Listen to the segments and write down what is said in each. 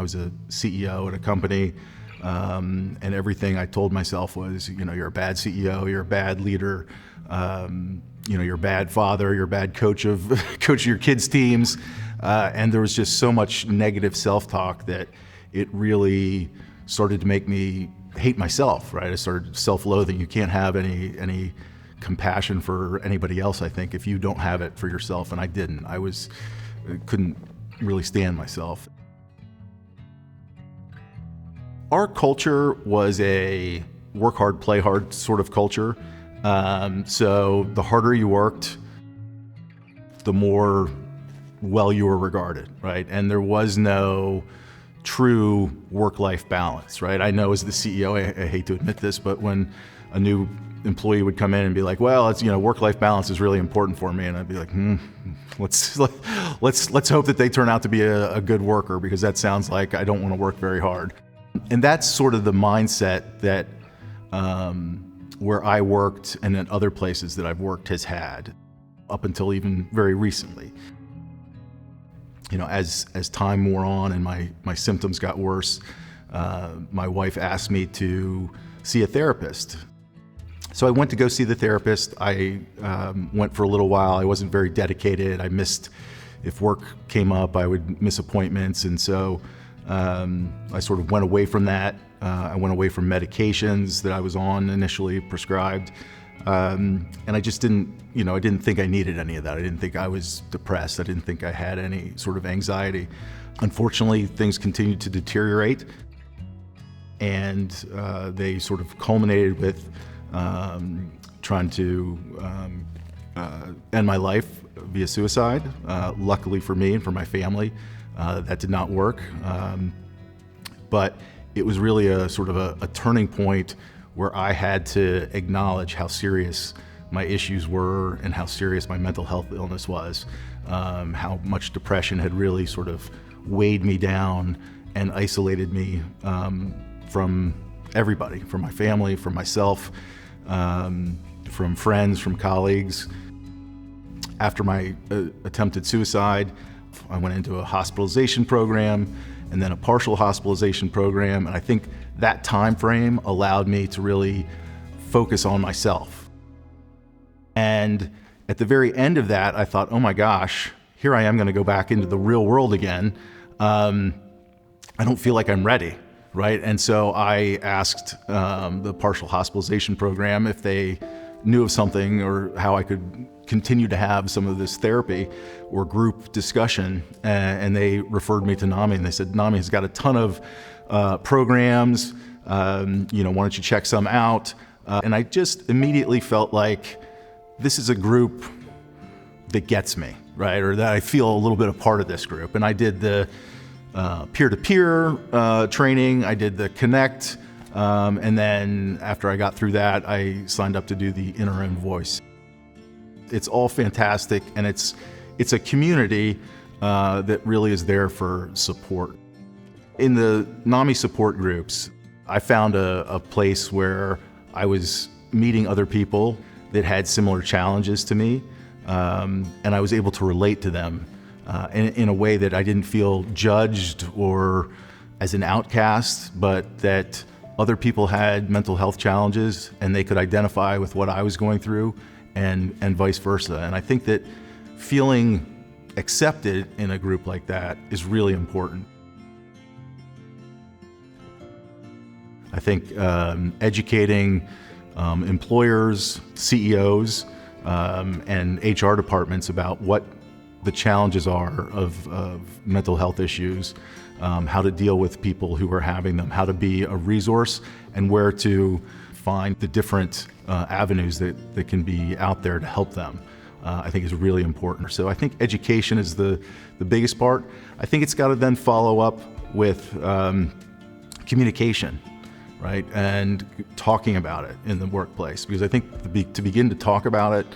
I was a CEO at a company, and everything I told myself was, you're a bad CEO, you're a bad leader, you're a bad father, you're a bad coach of your kids' teams. And there was just so much negative self-talk that it really started to make me hate myself, right? I started self-loathing. You can't have any compassion for anybody else, I think, if you don't have it for yourself, and I didn't. I couldn't really stand myself. Our culture was a work hard, play hard sort of culture. So the harder you worked, the more well you were regarded, right? And there was no true work-life balance, right? I know as the CEO, I hate to admit this, but when a new employee would come in and be like, well, it's, work-life balance is really important for me. And I'd be like, let's hope that they turn out to be a good worker, because that sounds like I don't want to work very hard. And that's sort of the mindset that where I worked and in other places that I've worked has had up until even very recently. As time wore on and my symptoms got worse, my wife asked me to see a therapist. So I went to go see the therapist. I went for a little while. I wasn't very dedicated. I missed, if work came up, I would miss appointments. And so I sort of went away from that. I went away from medications that I was on initially prescribed. And I just didn't, I didn't think I needed any of that. I didn't think I was depressed. I didn't think I had any sort of anxiety. Unfortunately, things continued to deteriorate, and they sort of culminated with trying to end my life via suicide. Luckily for me and for my family, that did not work. But it was really a sort of a turning point where I had to acknowledge how serious my issues were and how serious my mental health illness was, how much depression had really sort of weighed me down and isolated me from everybody, from my family, from myself, from friends, from colleagues. After my attempted suicide, I went into a hospitalization program and then a partial hospitalization program. And I think that time frame allowed me to really focus on myself. And at the very end of that, I thought, oh my gosh, here I am going to go back into the real world again. I don't feel like I'm ready, right? And so I asked the partial hospitalization program if they knew of something or how I could continue to have some of this therapy or group discussion, and they referred me to NAMI, and they said, NAMI has got a ton of programs, why don't you check some out? And I just immediately felt like this is a group that gets me, right? Or that I feel a little bit a part of this group. And I did the peer-to-peer training, I did the Connect, and then after I got through that, I signed up to do the Inner Own Voice. It's all fantastic, and it's a community that really is there for support. In the NAMI support groups, I found a place where I was meeting other people that had similar challenges to me, and I was able to relate to them in a way that I didn't feel judged or as an outcast, but that other people had mental health challenges and they could identify with what I was going through, and vice versa. And I think that feeling accepted in a group like that is really important. I think educating employers, CEOs, and HR departments about what the challenges are of mental health issues, how to deal with people who are having them, how to be a resource, and where to find the different avenues that can be out there to help them, I think is really important. So I think education is the biggest part. I think it's got to then follow up with communication, right? And talking about it in the workplace, because I think to begin to talk about it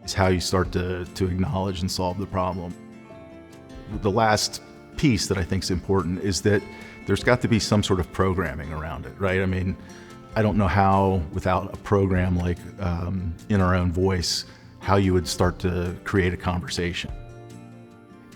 is how you start to acknowledge and solve the problem. The last piece that I think is important is that there's got to be some sort of programming around it, right? I mean, I don't know how, without a program like In Our Own Voice, how you would start to create a conversation.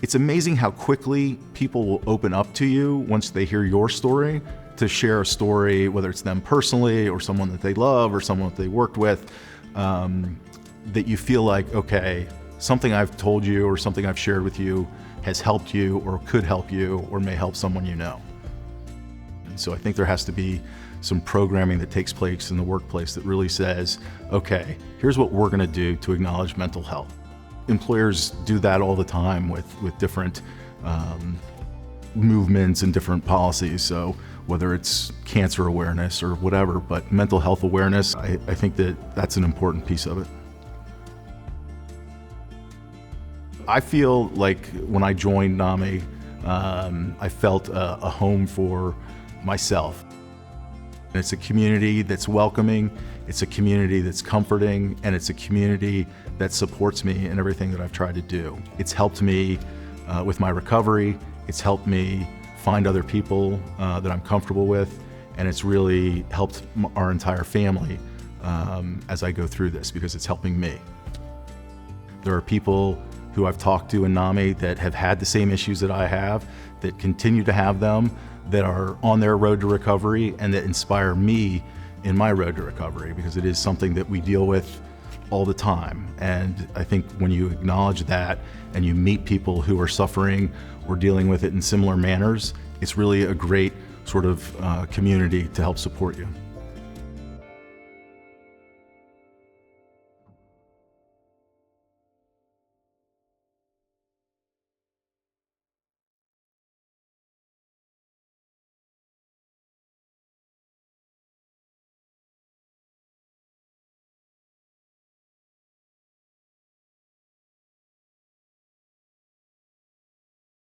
It's amazing how quickly people will open up to you once they hear your story, to share a story, whether it's them personally or someone that they love or someone that they worked with, that you feel like, okay, something I've told you or something I've shared with you has helped you or could help you or may help someone you know. And so I think there has to be some programming that takes place in the workplace that really says, okay, here's what we're gonna do to acknowledge mental health. Employers do that all the time with different movements and different policies. So whether it's cancer awareness or whatever, but mental health awareness, I think that that's an important piece of it. I feel like when I joined NAMI, I felt a home for myself. It's a community that's welcoming, it's a community that's comforting, and it's a community that supports me in everything that I've tried to do. It's helped me with my recovery, it's helped me find other people that I'm comfortable with, and it's really helped our entire family as I go through this, because it's helping me. There are people who I've talked to in NAMI that have had the same issues that I have, that continue to have them, that are on their road to recovery, and that inspire me in my road to recovery, because it is something that we deal with all the time. And I think when you acknowledge that and you meet people who are suffering or dealing with it in similar manners, it's really a great sort of community to help support you.